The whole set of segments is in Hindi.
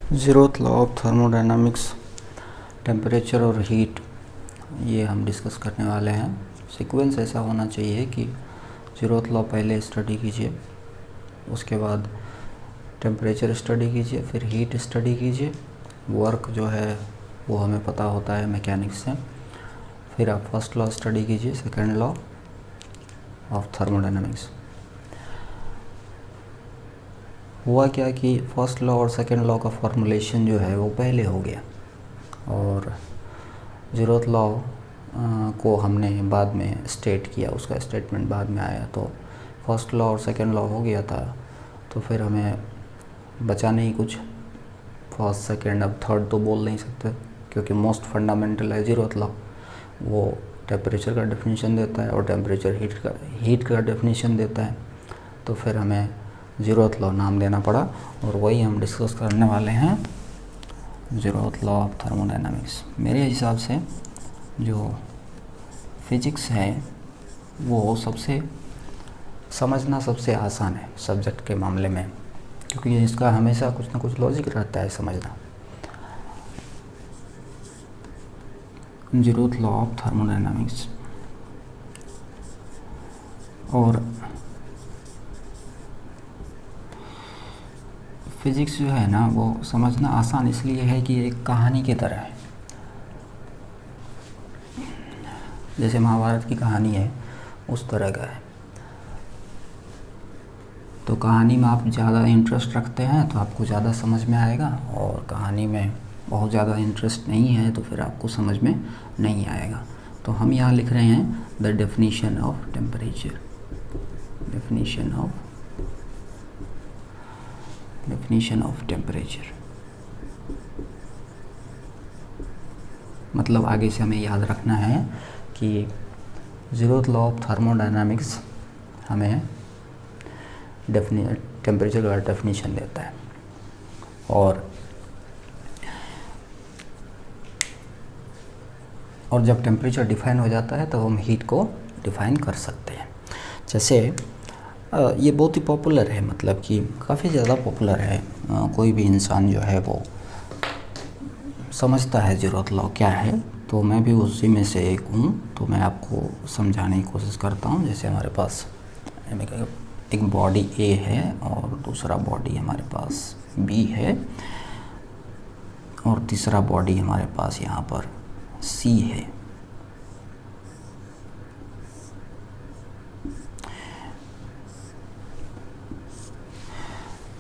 Zeroth law of thermodynamics, temperature और हीट, ये हम डिस्कस करने वाले हैं। सीक्वेंस ऐसा होना चाहिए कि ज़ीरोथ लॉ पहले स्टडी कीजिए, उसके बाद टेम्परेचर स्टडी कीजिए, फिर हीट स्टडी कीजिए। वर्क जो है वो हमें पता होता है मैकेनिक्स से। फिर आप फर्स्ट लॉ स्टडी कीजिए, सेकेंड लॉ ऑफ थर्मोडायनामिक्स। हुआ क्या कि फर्स्ट लॉ और सेकेंड लॉ का फॉर्मुलेशन जो है वो पहले हो गया और ज़ीरोथ लॉ को हमने बाद में स्टेट किया, उसका स्टेटमेंट बाद में आया। तो फर्स्ट लॉ और सेकेंड लॉ हो गया था, तो फिर हमें बचा नहीं कुछ। फर्स्ट सेकेंड, अब थर्ड तो बोल नहीं सकते क्योंकि मोस्ट फंडामेंटल है ज़ीरोथ लॉ। वो टेम्परेचर का डेफिनेशन देता है और टेम्परेचर हीट का डेफिनेशन देता है। तो फिर हमें ज़ीरोथ लॉ नाम देना पड़ा और वही हम डिस्कस करने वाले हैं, ज़ीरोथ लॉ ऑफ थर्मोडायनामिक्स। मेरे हिसाब से जो फिजिक्स है वो सबसे समझना सबसे आसान है सब्जेक्ट के मामले में, क्योंकि इसका हमेशा कुछ ना कुछ लॉजिक रहता है समझना। ज़ीरोथ लॉ ऑफ थर्मोडायनामिक्स, और फिज़िक्स जो है ना वो समझना आसान इसलिए है कि एक कहानी की तरह है। जैसे महाभारत की कहानी है उस तरह का है। तो कहानी में आप ज़्यादा इंटरेस्ट रखते हैं तो आपको ज़्यादा समझ में आएगा, और कहानी में बहुत ज़्यादा इंटरेस्ट नहीं है तो फिर आपको समझ में नहीं आएगा। तो हम यहाँ लिख रहे हैं the definition of temperature. Definition of temperature मतलब आगे से हमें याद रखना है कि ज़ीरोथ लॉ ऑफ थर्मोडायनामिक्स हमें टेम्परेचर का डेफिनेशन देता है, और जब टेम्परेचर डिफाइन हो जाता है तो हम हीट को डिफाइन कर सकते हैं। जैसे ये बहुत ही पॉपुलर है, मतलब कि काफ़ी ज़्यादा पॉपुलर है। कोई भी इंसान जो है वो समझता है ज़ीरोथ लॉ क्या है, तो मैं भी उसी में से एक हूँ। तो मैं आपको समझाने की कोशिश करता हूँ। जैसे हमारे पास एक बॉडी ए है और दूसरा बॉडी हमारे पास बी है और तीसरा बॉडी हमारे पास यहाँ पर सी है।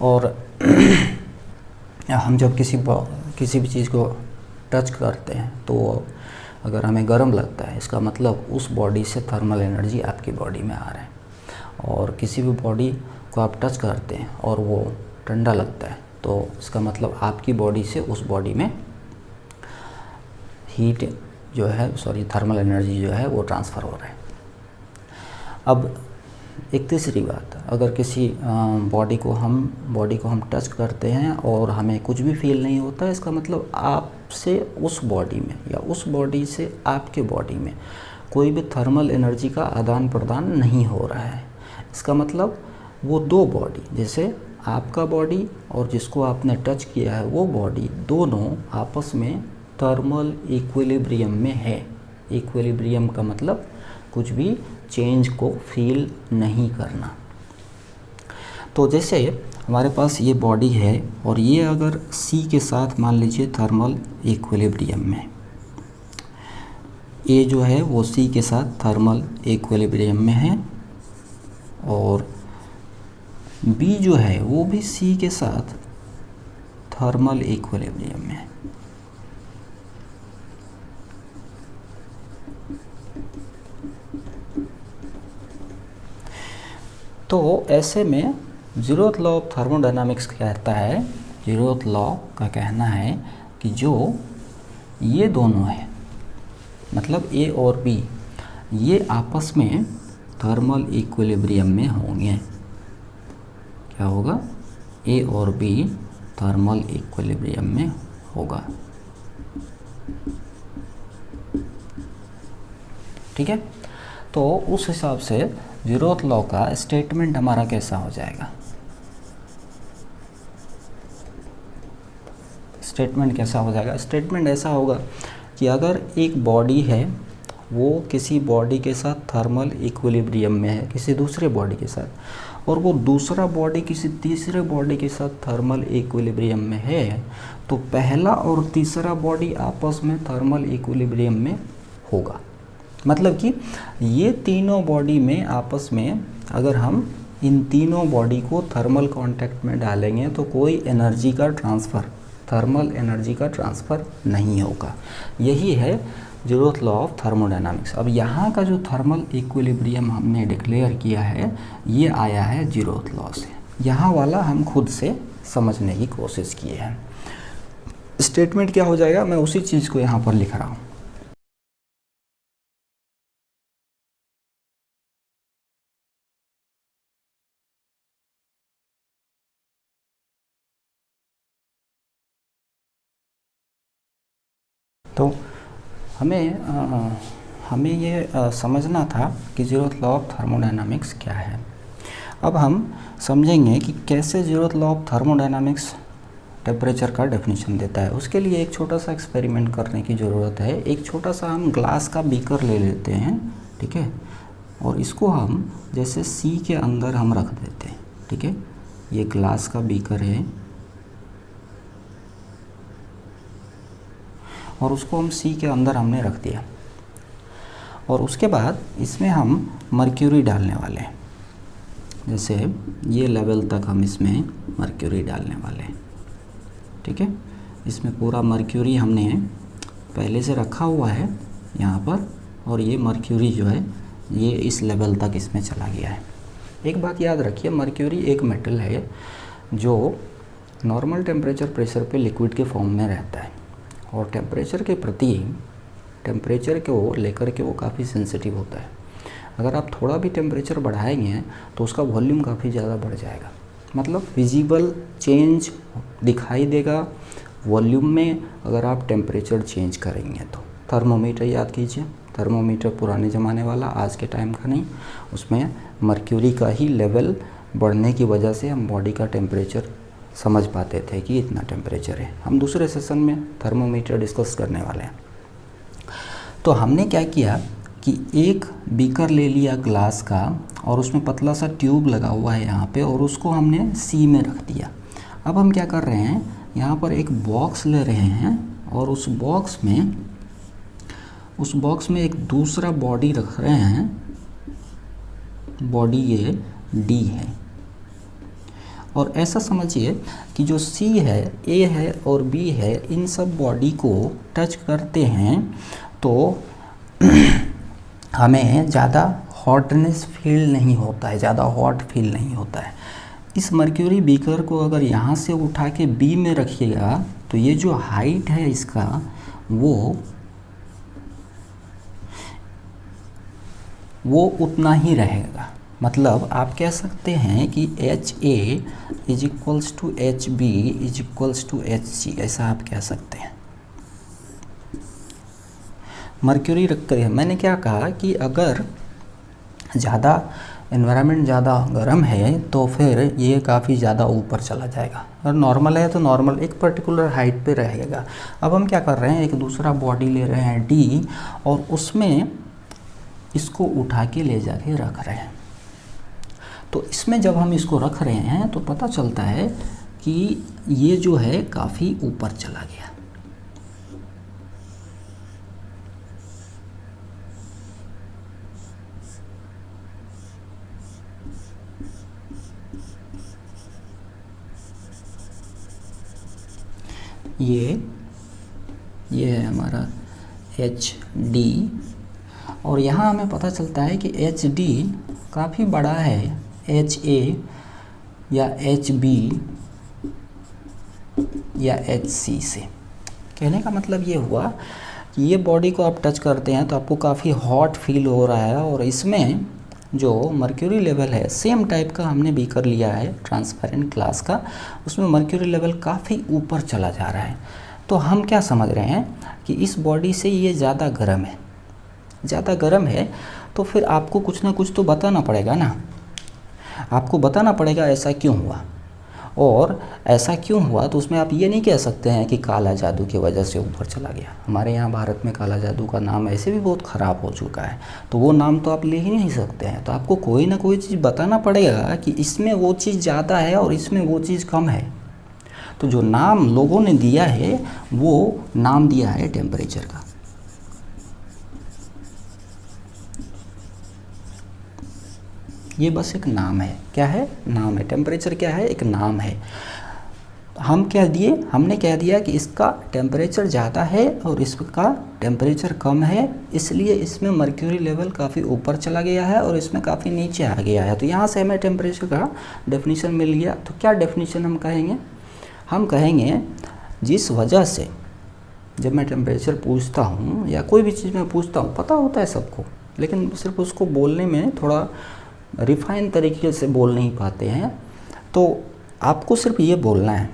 और हम जब किसी भी चीज़ को टच करते हैं तो अगर हमें गर्म लगता है, इसका मतलब उस बॉडी से थर्मल एनर्जी आपकी बॉडी में आ रहा है। और किसी भी बॉडी को आप टच करते हैं और वो ठंडा लगता है, तो इसका मतलब आपकी बॉडी से उस बॉडी में हीट जो है, थर्मल एनर्जी जो है वो ट्रांसफ़र हो रहा है। अब एक तीसरी बात, अगर किसी बॉडी को हम टच करते हैं और हमें कुछ भी फील नहीं होता है, इसका मतलब आपसे उस बॉडी में या उस बॉडी से आपके बॉडी में कोई भी थर्मल एनर्जी का आदान प्रदान नहीं हो रहा है। इसका मतलब वो दो बॉडी, जैसे आपका बॉडी और जिसको आपने टच किया है वो बॉडी, दोनों आपस में थर्मल इक्विलिब्रियम में है। इक्विलिब्रियम का मतलब कुछ भी चेंज को फील नहीं करना। तो जैसे हमारे पास ये बॉडी है और ये अगर सी के साथ मान लीजिए थर्मल इक्विलिब्रियम में, ए जो है वो सी के साथ थर्मल इक्विलिब्रियम में है और बी जो है वो भी सी के साथ थर्मल इक्विलिब्रियम में है। तो ऐसे में ज़ीरोथ लॉ ऑफ थर्मोडायनामिक्स कहता है, ज़ीरोथ लॉ का कहना है कि जो ये दोनों हैं, मतलब ए और बी, ये आपस में थर्मल इक्विलिब्रियम में होंगे। क्या होगा? ए और बी थर्मल इक्विलिब्रियम में होगा। ठीक है, तो उस हिसाब से ज़ीरोथ लॉ का स्टेटमेंट हमारा कैसा हो जाएगा? स्टेटमेंट कैसा हो जाएगा? स्टेटमेंट ऐसा होगा कि अगर एक बॉडी है वो किसी बॉडी के साथ थर्मल इक्विलिब्रियम में है, किसी दूसरे बॉडी के साथ, और वो दूसरा बॉडी किसी तीसरे बॉडी के साथ थर्मल इक्विलिब्रियम में है, तो पहला और तीसरा बॉडी आपस में थर्मल इक्विलिब्रियम में होगा। मतलब कि ये तीनों बॉडी में आपस में अगर हम इन तीनों बॉडी को थर्मल कांटेक्ट में डालेंगे तो कोई एनर्जी का ट्रांसफ़र, थर्मल एनर्जी का ट्रांसफ़र नहीं होगा। यही है ज़ीरोथ लॉ ऑफ थर्मोडायनामिक्स। अब यहाँ का जो थर्मल इक्विलिब्रियम हमने डिक्लेयर किया है ये आया है ज़ीरोथ लॉ से। यहाँ वाला हम खुद से समझने की कोशिश किए हैं। स्टेटमेंट क्या हो जाएगा, मैं उसी चीज़ को यहाँ पर लिख रहा हूँ। तो हमें ये समझना था कि ज़ीरोथ लॉ ऑफ थर्मोडायनामिक्स क्या है। अब हम समझेंगे कि कैसे zeroth law of thermodynamics temperature का डेफिनेशन देता है। उसके लिए एक छोटा सा एक्सपेरिमेंट करने की ज़रूरत है। एक छोटा सा हम ग्लास का बीकर ले लेते हैं, ठीक है, और इसको हम जैसे सी के अंदर हम रख देते हैं, ठीक है। ये ग्लास का बीकर है और उसको हम सी के अंदर हमने रख दिया, और उसके बाद इसमें हम मर्क्यूरी डालने वाले हैं। जैसे ये लेवल तक हम इसमें मर्क्यूरी डालने वाले हैं, ठीक है। इसमें पूरा मर्क्यूरी हमने पहले से रखा हुआ है यहाँ पर, और ये मर्क्यूरी जो है ये इस लेवल तक इसमें चला गया है। एक बात याद रखिए, मर्क्यूरी एक मेटल है जो नॉर्मल टेम्परेचर प्रेशर पे लिक्विड के फॉर्म में रहता है, और टेम्परेचर के प्रति, टेम्परेचर को लेकर के वो काफ़ी सेंसिटिव होता है। अगर आप थोड़ा भी टेम्परेचर बढ़ाएंगे तो उसका वॉल्यूम काफ़ी ज़्यादा बढ़ जाएगा, मतलब विजिबल चेंज दिखाई देगा वॉल्यूम में अगर आप टेम्परेचर चेंज करेंगे तो। थर्मोमीटर याद कीजिए, थर्मोमीटर पुराने ज़माने वाला, आज के टाइम का नहीं। उसमें मर्क्यूरी का ही लेवल बढ़ने की वजह से हम बॉडी का टेम्परेचर समझ पाते थे कि इतना टेम्परेचर है। हम दूसरे सेशन में थर्मोमीटर डिस्कस करने वाले हैं। तो हमने क्या किया कि एक बीकर ले लिया ग्लास का, और उसमें पतला सा ट्यूब लगा हुआ है यहाँ पे, और उसको हमने सी में रख दिया। अब हम क्या कर रहे हैं, यहाँ पर एक बॉक्स ले रहे हैं, और उस बॉक्स में एक दूसरा बॉडी रख रहे हैं। बॉडी ये डी है, और ऐसा समझिए कि जो सी है, ए है और बी है, इन सब बॉडी को टच करते हैं तो हमें ज़्यादा हॉटनेस फील नहीं होता है, ज़्यादा हॉट फील नहीं होता है। इस मर्क्यूरी बीकर को अगर यहाँ से उठा के बी में रखिएगा तो ये जो हाइट है इसका वो उतना ही रहेगा। मतलब आप कह सकते हैं कि H A is equals to H B is equals to H C, ऐसा आप कह सकते हैं। मर्क्यूरी रख कर मैंने क्या कहा कि अगर ज़्यादा एनवायरनमेंट ज़्यादा गर्म है तो फिर ये काफ़ी ज़्यादा ऊपर चला जाएगा, और नॉर्मल है तो नॉर्मल एक पर्टिकुलर हाइट पे रहेगा। अब हम क्या कर रहे हैं, एक दूसरा बॉडी ले रहे हैं डी, और उसमें इसको उठा के ले जाके रख रहे हैं। तो इसमें जब हम इसको रख रहे हैं तो पता चलता है कि ये जो है काफ़ी ऊपर चला गया। ये है हमारा एच डी, और यहाँ हमें पता चलता है कि एच डी काफ़ी बड़ा है एच ए या एच बी या एच सी से। कहने का मतलब ये हुआ कि ये बॉडी को आप टच करते हैं तो आपको काफ़ी हॉट फील हो रहा है, और इसमें जो मर्क्यूरी लेवल है सेम टाइप का हमने बीकर लिया है ट्रांसपेरेंट ग्लास का, उसमें मर्क्यूरी लेवल काफ़ी ऊपर चला जा रहा है। तो हम क्या समझ रहे हैं कि इस बॉडी से ये ज़्यादा गर्म है, ज़्यादा गर्म है, तो फिर आपको कुछ ना कुछ तो बताना पड़ेगा ना, आपको बताना पड़ेगा ऐसा क्यों हुआ। और ऐसा क्यों हुआ, तो उसमें आप ये नहीं कह सकते हैं कि काला जादू की वजह से ऊपर चला गया। हमारे यहाँ भारत में काला जादू का नाम ऐसे भी बहुत ख़राब हो चुका है, तो वो नाम तो आप ले ही नहीं सकते हैं। तो आपको कोई ना कोई चीज़ बताना पड़ेगा कि इसमें वो चीज़ ज़्यादा है और इसमें वो चीज़ कम है। तो जो नाम लोगों ने दिया है वो नाम दिया है टेम्परेचर का। ये बस एक नाम है। क्या है? नाम है। टेम्परेचर क्या है? एक नाम है। हम क्या दिए? हमने कह दिया कि इसका टेम्परेचर ज़्यादा है और इसका टेम्परेचर कम है, इसलिए इसमें मर्क्यूरी लेवल काफ़ी ऊपर चला गया है और इसमें काफ़ी नीचे आ गया है। तो यहाँ से हमें टेम्परेचर का डेफिनीशन मिल गया। तो क्या डेफिनीशन हम कहेंगे? हम कहेंगे जिस वजह से जब मैं टेम्परेचर पूछता हूँ या कोई भी चीज़ मैं पूछता हूँ, पता होता है सबको, लेकिन सिर्फ उसको बोलने में थोड़ा रिफाइन तरीके से बोल नहीं पाते हैं। तो आपको सिर्फ ये बोलना है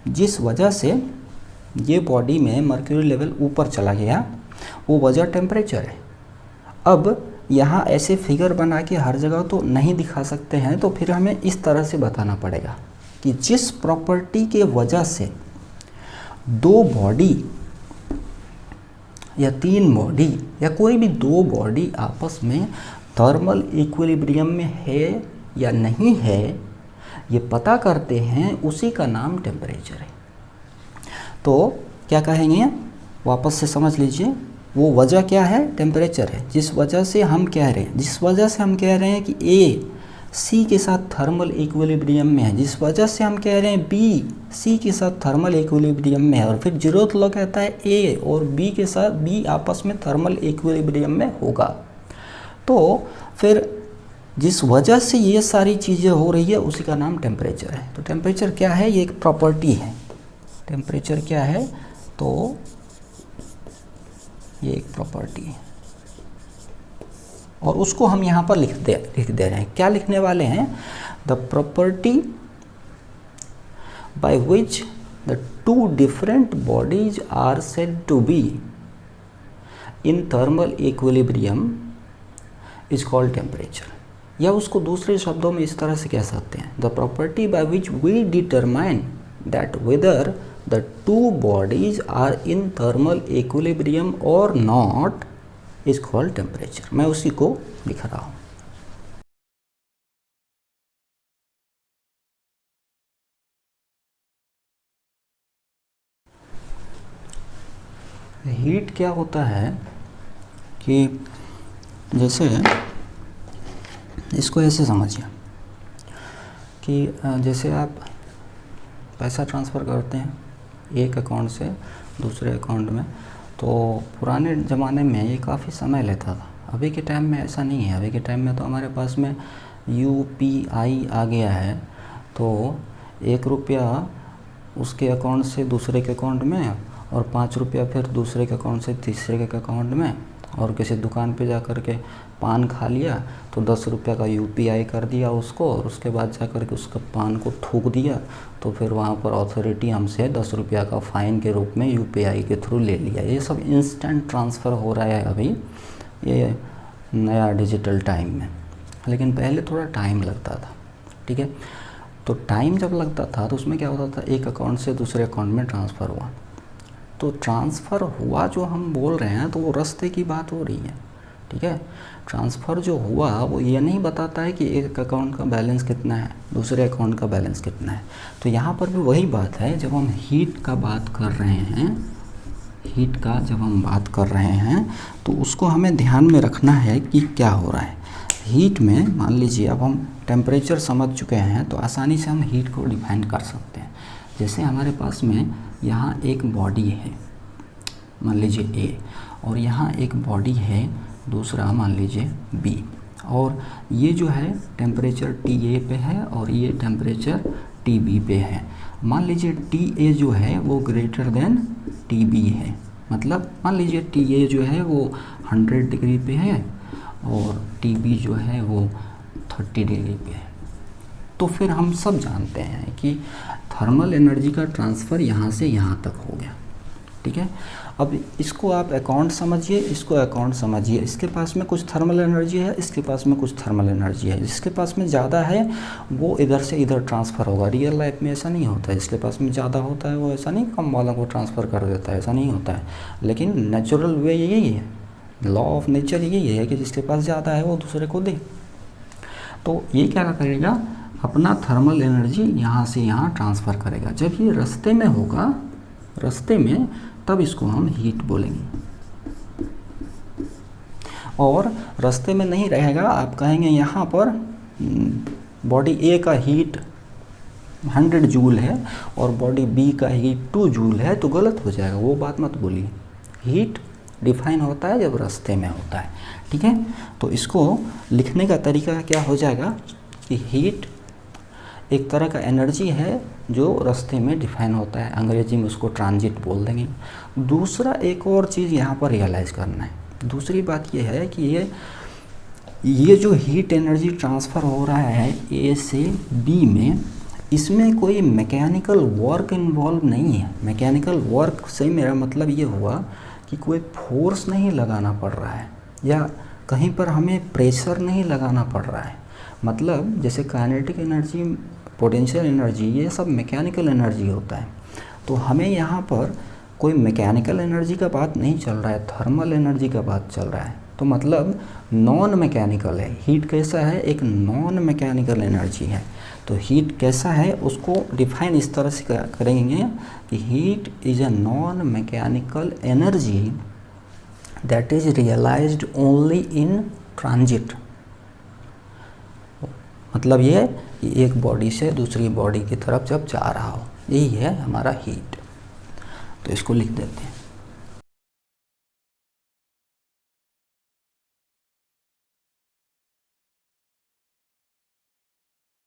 जिस वजह से ये बॉडी में मर्क्यूरी लेवल ऊपर चला गया वो वजह टेम्परेचर है। अब यहाँ ऐसे फिगर बना के हर जगह तो नहीं दिखा सकते हैं, तो फिर हमें इस तरह से बताना पड़ेगा कि जिस प्रॉपर्टी के वजह से दो बॉडी या तीन बॉडी या कोई भी दो बॉडी आपस में थर्मल इक्विलिब्रियम में है या नहीं है, ये पता करते हैं, उसी का नाम टेम्परेचर है। तो क्या कहेंगे? वापस से समझ लीजिए, वो वजह क्या है? टेम्परेचर है। जिस वजह से हम कह रहे हैं कि ए सी के साथ थर्मल इक्विलिब्रियम में है, जिस वजह से हम कह रहे हैं बी सी के साथ थर्मल इक्विलिब्रियम में है, और फिर जीरोथ लॉ कहता है ए और बी के साथ बी आपस में थर्मल इक्विलिब्रियम में होगा। तो फिर जिस वजह से ये सारी चीज़ें हो रही है उसी का नाम टेम्परेचर है। तो टेम्परेचर क्या है? ये एक प्रॉपर्टी है। टेम्परेचर क्या है? तो ये एक प्रॉपर्टी है और उसको हम यहाँ पर लिख दे रहे हैं। क्या लिखने वाले हैं? The property by which the two different bodies are said to be in thermal equilibrium is called temperature. या उसको दूसरे शब्दों में इस तरह से कह सकते हैं, the property by which we determine that whether the two bodies are in thermal equilibrium और नॉट इज कॉल्ड टेम्परेचर। मैं उसी को लिख रहा हूँ। हीट क्या होता है कि जैसे इसको ऐसे समझिए कि जैसे आप पैसा ट्रांसफ़र करते हैं एक अकाउंट से दूसरे अकाउंट में, तो पुराने ज़माने में ये काफ़ी समय लेता था। अभी के टाइम में ऐसा नहीं है। अभी के टाइम में तो हमारे पास में UPI आ गया है, तो 1 रुपया उसके अकाउंट से दूसरे के अकाउंट में और 5 रुपया फिर दूसरे के अकाउंट से तीसरे के अकाउंट में, और किसी दुकान पे जा कर के पान खा लिया तो 10 रुपया का UPI कर दिया उसको, और उसके बाद जा कर के उसका पान को थूक दिया, तो फिर वहाँ पर अथॉरिटी हमसे 10 रुपया का फ़ाइन के रूप में UPI के थ्रू ले लिया। ये सब इंस्टेंट ट्रांसफ़र हो रहा है अभी ये नया डिजिटल टाइम में, लेकिन पहले थोड़ा टाइम लगता था। ठीक है, तो टाइम जब लगता था तो उसमें क्या होता था, एक अकाउंट से दूसरे अकाउंट में ट्रांसफ़र हुआ, तो ट्रांसफ़र हुआ जो हम बोल रहे हैं तो वो रास्ते की बात हो रही है। ठीक है, ट्रांसफ़र जो हुआ वो ये नहीं बताता है कि एक अकाउंट का बैलेंस कितना है, दूसरे अकाउंट का बैलेंस कितना है। तो यहाँ पर भी वही बात है, जब हम हीट का बात कर रहे हैं, हीट का जब हम बात कर रहे हैं तो उसको हमें ध्यान में रखना है कि क्या हो रहा है। हीट में मान लीजिए अब हम टेम्परेचर समझ चुके हैं तो आसानी से हम हीट को डिफाइन कर सकते हैं। जैसे हमारे पास में यहाँ एक बॉडी है, मान लीजिए A, और यहाँ एक बॉडी है दूसरा, मान लीजिए B, और ये जो है टेम्परेचर TA पे है और ये टेम्परेचर TB पे है। मान लीजिए TA जो है वो ग्रेटर देन TB है, मतलब मान लीजिए TA जो है वो 100 डिग्री पे है और TB जो है वो 30 डिग्री पे है। तो फिर हम सब जानते हैं कि थर्मल एनर्जी का ट्रांसफ़र यहाँ से यहाँ तक हो गया। ठीक है। अब इसको आप अकाउंट समझिए, इसको अकाउंट समझिए। इसके पास में कुछ थर्मल एनर्जी है, इसके पास में कुछ थर्मल एनर्जी है। जिसके पास में ज़्यादा है वो इधर से इधर ट्रांसफ़र होगा। रियल लाइफ में ऐसा नहीं होता है। जिसके पास में ज़्यादा होता है वो ऐसा नहीं कम वालों को ट्रांसफ़र कर देता है, ऐसा नहीं होता है। लेकिन नेचुरल वे यही है, लॉ ऑफ नेचर यही है कि जिसके पास ज़्यादा है वो दूसरे को दे। तो ये क्या करेगा, अपना थर्मल एनर्जी यहाँ से यहाँ ट्रांसफ़र करेगा। जब ये रास्ते में होगा, रास्ते में, तब इसको हम हीट बोलेंगे। और रास्ते में नहीं रहेगा, आप कहेंगे यहाँ पर बॉडी ए का हीट 100 जूल है और बॉडी बी का हीट 2 जूल है, तो गलत हो जाएगा, वो बात मत बोलिए। हीट डिफाइन होता है जब रास्ते में होता है, ठीक है। तो इसको लिखने का तरीका क्या हो जाएगा कि हीट एक तरह का एनर्जी है जो रास्ते में डिफाइन होता है, अंग्रेजी में उसको ट्रांजिट बोल देंगे। दूसरा एक और चीज़ यहाँ पर रियलाइज़ करना है। दूसरी बात यह है कि ये जो हीट एनर्जी ट्रांसफ़र हो रहा है ए से बी में, इसमें कोई मैकेनिकल वर्क इन्वॉल्व नहीं है। मैकेनिकल वर्क से मेरा मतलब ये हुआ कि कोई फोर्स नहीं लगाना पड़ रहा है या कहीं पर हमें प्रेशर नहीं लगाना पड़ रहा है। मतलब जैसे काइनेटिक एनर्जी, पोटेंशियल एनर्जी, ये सब मैकेनिकल एनर्जी होता है। तो हमें यहाँ पर कोई मैकेनिकल एनर्जी का बात नहीं चल रहा है, थर्मल एनर्जी का बात चल रहा है। तो मतलब नॉन मैकेनिकल है। हीट कैसा है, एक नॉन मैकेनिकल एनर्जी है। तो हीट कैसा है उसको डिफाइन इस तरह से करेंगे कि heat is a non mechanical energy that is realised only in transit. मतलब ये कि एक बॉडी से दूसरी बॉडी की तरफ जब जा रहा हो, यही है हमारा हीट। तो इसको लिख देते हैं।